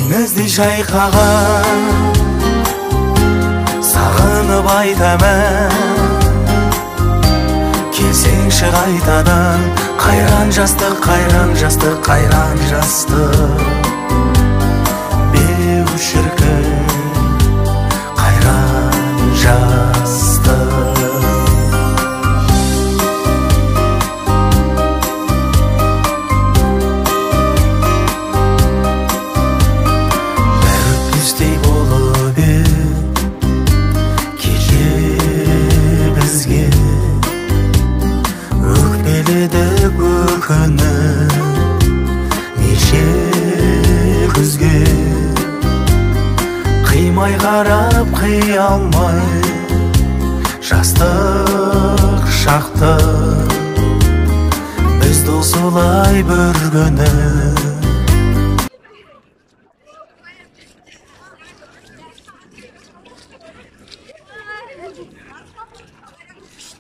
теңізді жайқаған сағынып айтамын. Келсеңші қайтадан, қайран жастық, қайран жастық, қайран жастық. Беу шіркін, қайран жастық. Бір өтпестей болып кеше бізге өкпеледік өкініп неше күзге. Қимай қарап қия алмай жастық шақты, біз досылай бір күні